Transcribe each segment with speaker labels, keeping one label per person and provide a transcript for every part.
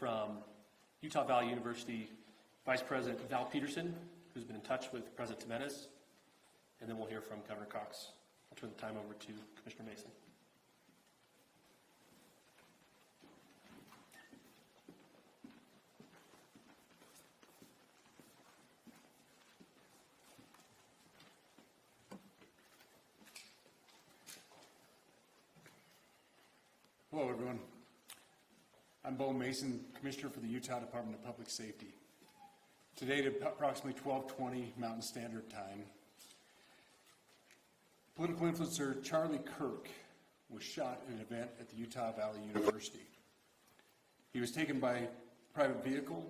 Speaker 1: from Utah Valley University Vice President Val Peterson, who's been in touch with President Jimenez, and then we'll hear from Governor Cox. I'll turn the time over to Commissioner Mason.
Speaker 2: Hello, everyone. I'm Bo Mason, Commissioner for the Utah Department of Public Safety. Today at approximately 12:20 Mountain Standard Time, political influencer Charlie Kirk was shot in an event at the Utah Valley University. He was taken by private vehicle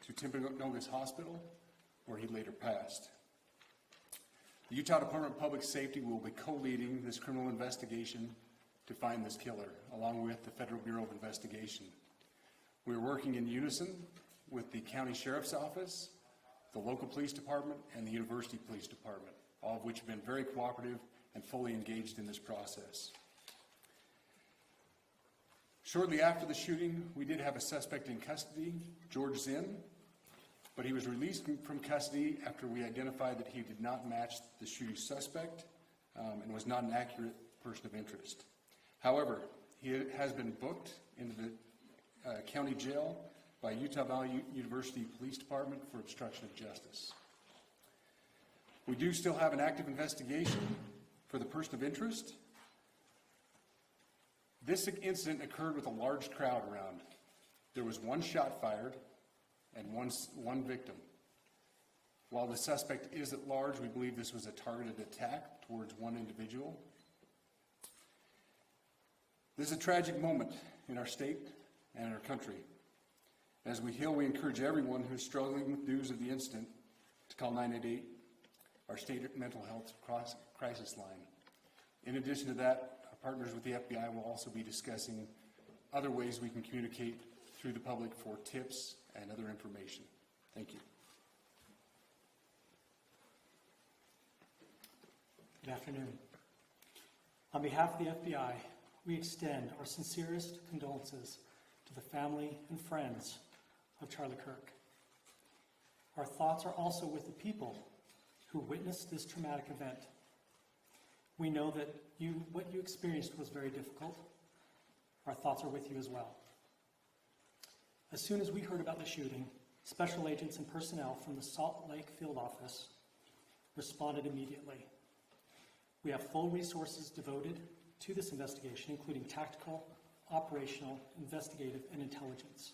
Speaker 2: to Timpanogos Hospital, where he later passed. The Utah Department of Public Safety will be co-leading this criminal investigation to find this killer, along with the Federal Bureau of Investigation. We're working in unison with the County Sheriff's Office, the local police department, and the University Police Department, all of which have been very cooperative and fully engaged in this process. Shortly after the shooting, we did have a suspect in custody, George Zinn, but he was released from custody after we identified that he did not match the shooting suspect and was not an accurate person of interest. However, he has been booked into the county jail by Utah Valley University Police Department for obstruction of justice. We do still have an active investigation for the person of interest. This incident occurred with a large crowd around. There was one shot fired and one victim. While the suspect is at large, we believe this was a targeted attack towards one individual. This is a tragic moment in our state and in our country. As we heal, we encourage everyone who's struggling with news of the incident to call 988, our state mental health crisis line. In addition to that, our partners with the FBI will also be discussing other ways we can communicate through the public for tips and other information. Thank you.
Speaker 3: Good afternoon. On behalf of the FBI, we extend our sincerest condolences to the family and friends of Charlie Kirk. Our thoughts are also with the people who witnessed this traumatic event. We know that what you experienced was very difficult. Our thoughts are with you as well. As soon as we heard about the shooting, special agents and personnel from the Salt Lake Field Office responded immediately. We have full resources devoted to this investigation, including tactical, operational, investigative, and intelligence.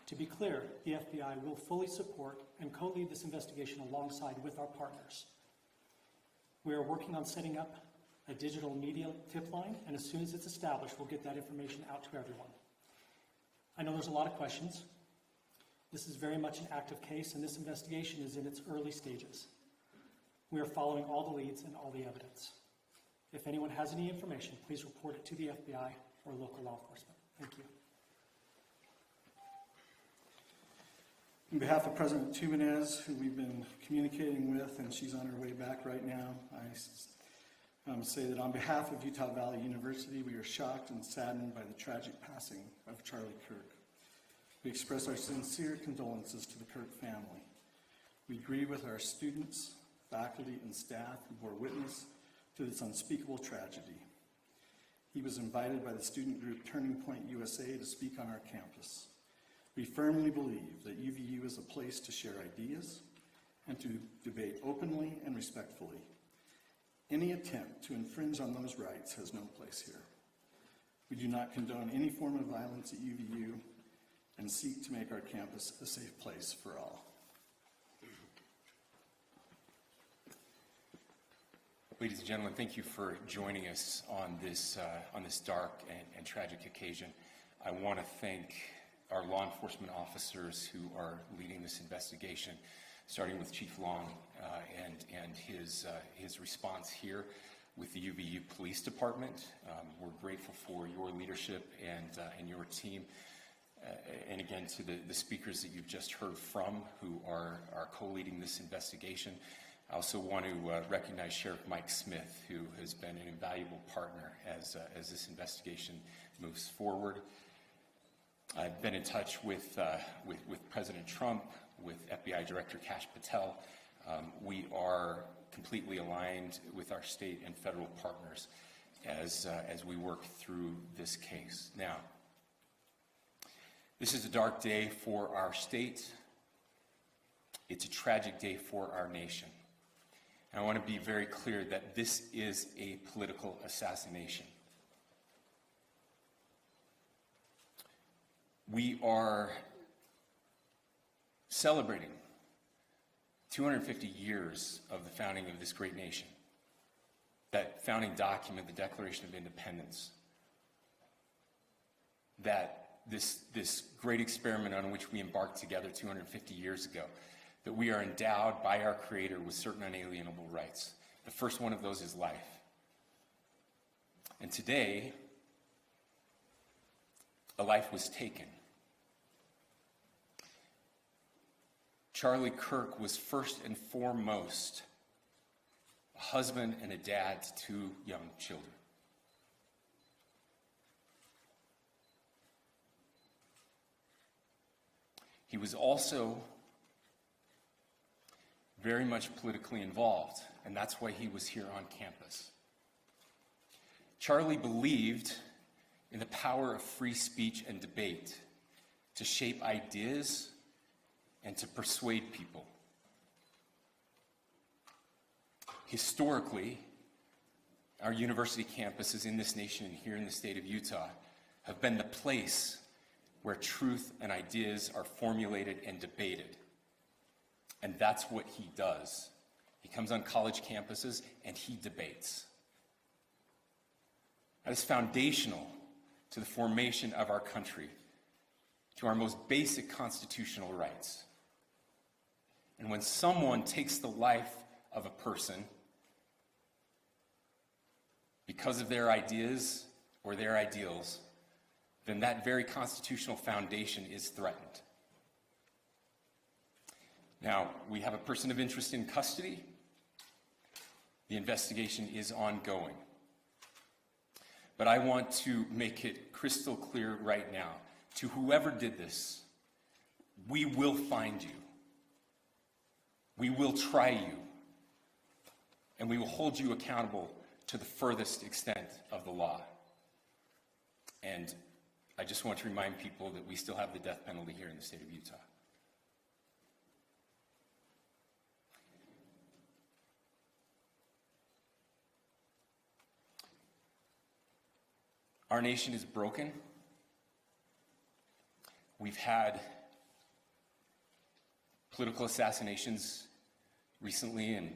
Speaker 3: To be clear, the FBI will fully support and co-lead this investigation alongside with our partners. We are working on setting up a digital media tip line, and as soon as it's established, we'll get that information out to everyone. I know there's a lot of questions. This is very much an active case, and this investigation is in its early stages. We are following all the leads and all the evidence. If anyone has any information, please report it to the FBI or local law enforcement. Thank you.
Speaker 4: On behalf of President Jimenez, who we've been communicating with, and she's on her way back right now, I say that on behalf of Utah Valley University, we are shocked and saddened by the tragic passing of Charlie Kirk. We express our sincere condolences to the Kirk family. We grieve with our students, faculty, and staff who bore witness to this unspeakable tragedy. He was invited by the student group Turning Point USA to speak on our campus. We firmly believe that UVU is a place to share ideas and to debate openly and respectfully. Any attempt to infringe on those rights has no place here. We do not condone any form of violence at UVU and seek to make our campus a safe place for all.
Speaker 5: Ladies and gentlemen, thank you for joining us on this dark and tragic occasion. I want to thank our law enforcement officers who are leading this investigation, starting with Chief Long and his response here with the UVU Police Department. We're grateful for your leadership and your team. And again, to the speakers that you've just heard from who are co-leading this investigation. I also want to recognize Sheriff Mike Smith, who has been an invaluable partner as this investigation moves forward. I've been in touch with President Trump, with FBI Director Kash Patel. We are completely aligned with our state and federal partners as we work through this case. Now, this is a dark day for our state. It's a tragic day for our nation. And I want to be very clear that this is a political assassination. We are celebrating 250 years of the founding of this great nation. That founding document, the Declaration of Independence, that this great experiment on which we embarked together 250 years ago, that we are endowed by our Creator with certain unalienable rights. The first one of those is life. And today, a life was taken. Charlie Kirk was first and foremost a husband and a dad to two young children. He was also very much politically involved, and that's why he was here on campus. Charlie believed in the power of free speech and debate to shape ideas and to persuade people. Historically, our university campuses in this nation and here in the state of Utah have been the place where truth and ideas are formulated and debated. And that's what he does. He comes on college campuses and he debates. That is foundational to the formation of our country, to our most basic constitutional rights. And when someone takes the life of a person because of their ideas or their ideals, then that very constitutional foundation is threatened. Now, we have a person of interest in custody. The investigation is ongoing. But I want to make it crystal clear right now, to whoever did this, we will find you. We will try you. And we will hold you accountable to the furthest extent of the law. And I just want to remind people that we still have the death penalty here in the state of Utah. Our nation is broken. We've had political assassinations recently in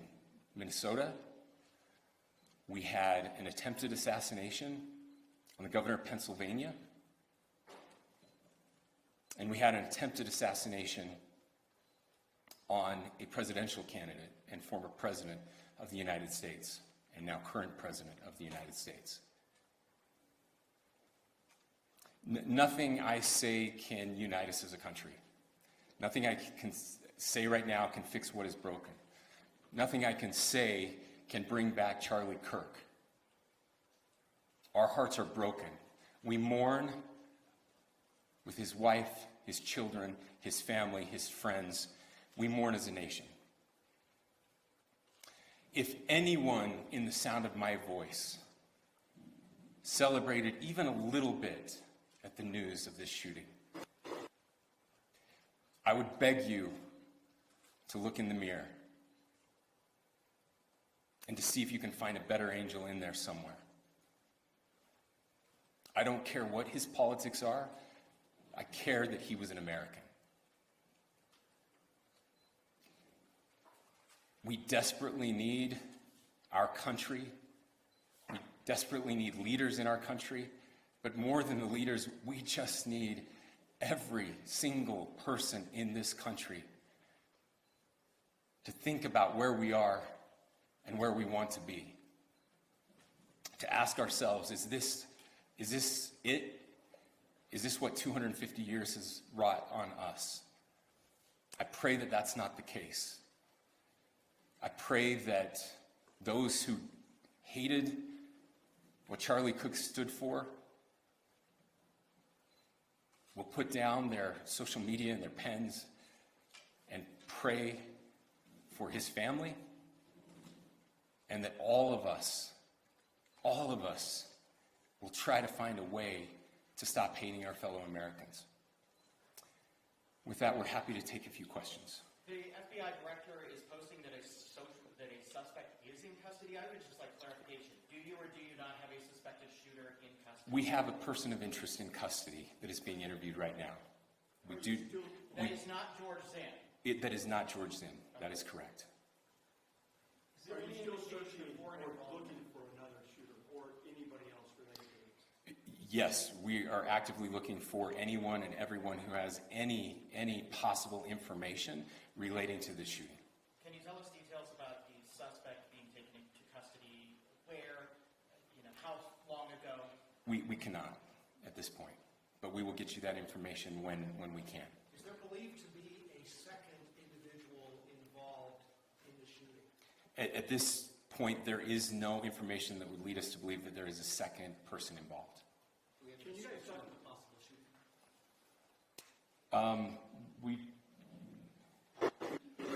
Speaker 5: Minnesota. We had an attempted assassination on the governor of Pennsylvania. And we had an attempted assassination on a presidential candidate and former president of the United States, and now current president of the United States. Nothing I say can unite us as a country. Nothing I can say right now can fix what is broken. Nothing I can say can bring back Charlie Kirk. Our hearts are broken. We mourn with his wife, his children, his family, his friends. We mourn as a nation. If anyone in the sound of my voice celebrated even a little bit at the news of this shooting, I would beg you to look in the mirror and to see if you can find a better angel in there somewhere. I don't care what his politics are. I care that he was an American. We desperately need our country. We desperately need leaders in our country. But more than the leaders, we just need every single person in this country to think about where we are and where we want to be. To ask ourselves, is this it? Is this what 250 years has wrought on us? I pray that that's not the case. I pray that those who hated what Charlie Kirk stood for will put down their social media and their pens and pray for his family, and that all of us will try to find a way to stop hating our fellow Americans. With that, we're happy to take a few questions.
Speaker 6: The FBI director is posting that a suspect is in custody. I would just like clarification. Do you or do you not have a suspected shooter in custody?
Speaker 5: We have a person of interest in custody that is being interviewed right now. We do.
Speaker 6: That is not George Zinn.
Speaker 5: That is not George Zinn. That is correct.
Speaker 6: Is there any indication of foreign involvement?
Speaker 7: Looking for another shooter or anybody else related to it?
Speaker 5: Yes, we are actively looking for anyone and everyone who has any possible information relating to this shooting.
Speaker 6: Can you tell us details about the suspect being taken into custody? Where? How long ago?
Speaker 5: We cannot at this point, but we will get you that information when we can.
Speaker 7: Is there believed to be a second individual involved in the shooting?
Speaker 5: At this point, there is no information that would lead us to believe that there is a second person involved.
Speaker 7: Can you guys talk about the possible shooting?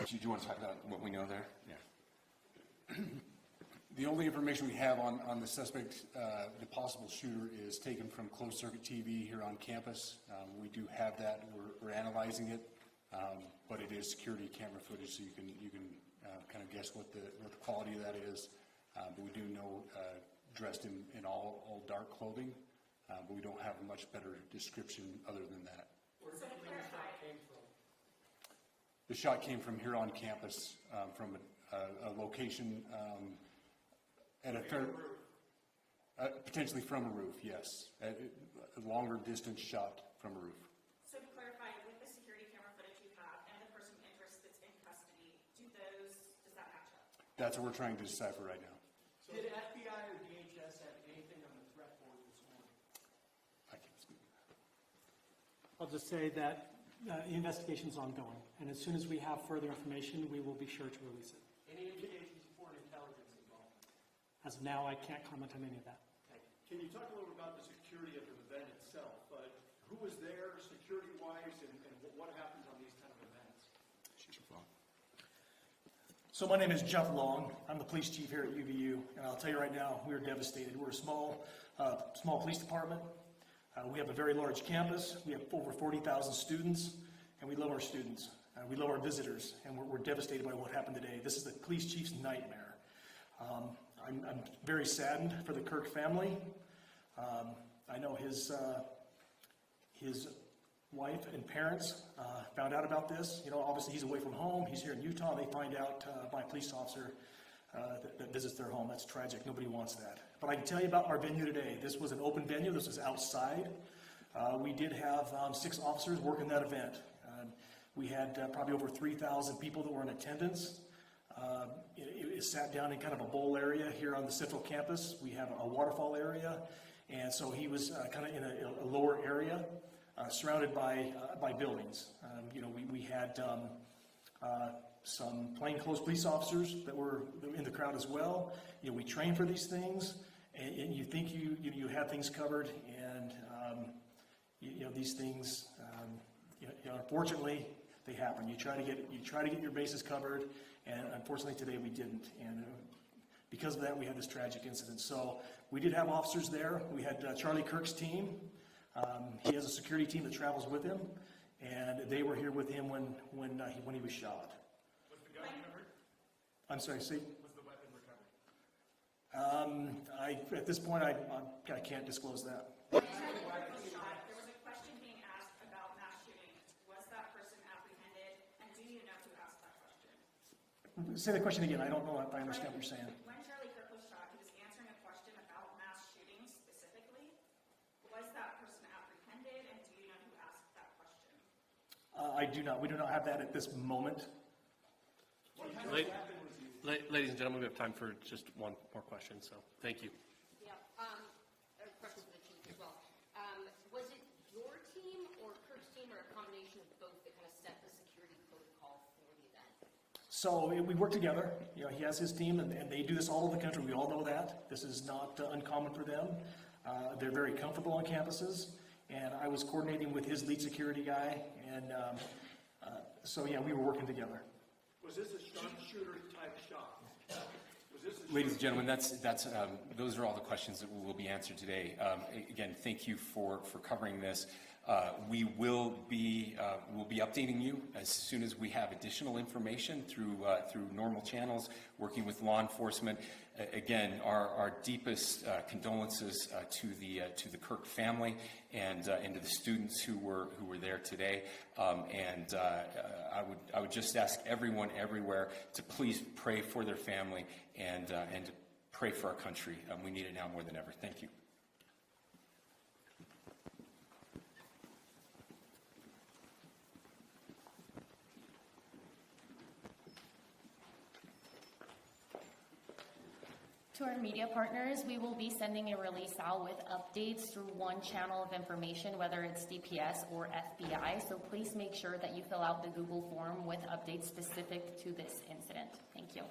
Speaker 5: Do you want to talk about what we know there? Yeah.
Speaker 2: The only information we have on the suspect, the possible shooter, is taken from closed-circuit TV here on campus. We do have that. We're analyzing it, but it is security camera footage, so you can kind of guess what the quality of that is. But we do know dressed in all dark clothing, but we don't have a much better description other than that.
Speaker 7: Where do you believe the shot came from?
Speaker 2: The shot came from here on campus, from a location at a third, potentially from a roof, yes. A longer distance shot from a roof.
Speaker 8: So to clarify, with the security camera footage you have and the person of interest that's in custody, does that match up?
Speaker 2: That's what we're trying to decipher right now.
Speaker 7: So did FBI or DHS have anything on the threat board this morning?
Speaker 2: I can't speak.
Speaker 3: I'll just say that the investigation's ongoing, and as soon as we have further information, we will be sure to release it.
Speaker 7: Any indications of foreign intelligence involved?
Speaker 3: As of now, I can't comment on any of that.
Speaker 7: Okay. Can you talk a little about the security of the event itself? Who was there security-wise and what happens on these kind of events?
Speaker 4: So my name is Jeff Long. I'm the police chief here at UVU, and I'll tell you right now, we're devastated. We're a small police department. We have a very large campus. We have over 40,000 students, and we love our students. We love our visitors, and we're devastated by what happened today. This is the police chief's nightmare. I'm very saddened for the Kirk family. I know his wife and parents found out about this. Obviously he's away from home. He's here in Utah. They find out by a police officer that visits their home. That's tragic. Nobody wants that. But I can tell you about our venue today. This was an open venue. This was outside. We did have 6 officers working that event. We had probably over 3,000 people that were in attendance. It sat down in kind of a bowl area here on the central campus. We have a waterfall area. And so he was kind of in a lower area, surrounded by buildings. We had some plainclothes police officers that were in the crowd as well. We train for these things, and you think you have things covered, and these things, unfortunately, they happen. You try to get your bases covered, and unfortunately today we didn't. And because of that, we had this tragic incident. So we did have officers there. We had Charlie Kirk's team. He has a security team that travels with him, and they were here with him when he was shot.
Speaker 7: Was the gun recovered?
Speaker 4: I'm sorry, see?
Speaker 7: Was the weapon recovered?
Speaker 4: At this point, I can't disclose that.
Speaker 8: When Charlie Kirk was shot, there was a question being asked about mass shootings. Was that person apprehended, and do you know who asked that question?
Speaker 4: Say the question again. I don't know if I understand what you're saying.
Speaker 8: When Charlie Kirk was shot, he was answering a question about mass shootings specifically. Was that person apprehended, and do you know who asked that question?
Speaker 4: I do not. We do not have that at this moment.
Speaker 7: What kind of
Speaker 1: Late-
Speaker 7: weapon was used?
Speaker 1: Ladies and gentlemen, we have time for just one more question, so thank you.
Speaker 9: Yeah, a question for the chief as well. Was it your team or Kirk's team or a combination of both that kind of set the security protocol for the event?
Speaker 4: So we work together. He has his team, and they do this all over the country. We all know that. This is not uncommon for them. They're very comfortable on campuses,
Speaker 3: and I was coordinating with his lead security guy, and so yeah, we were working together.
Speaker 7: Was this a sharpshooter type shot? Was this a
Speaker 5: Ladies and gentlemen, those are all the questions that will be answered today. Again, thank you for covering this. We will be updating you as soon as we have additional information through normal channels, working with law enforcement. Again, our deepest condolences to the Kirk family and to the students who were there today. I would just ask everyone everywhere to please pray for their family and to pray for our country. We need it now more than ever. Thank you.
Speaker 10: To our media partners, we will be sending a release out with updates through one channel of information, whether it's DPS or FBI. So please make sure that you fill out the Google form with updates specific to this incident. Thank you.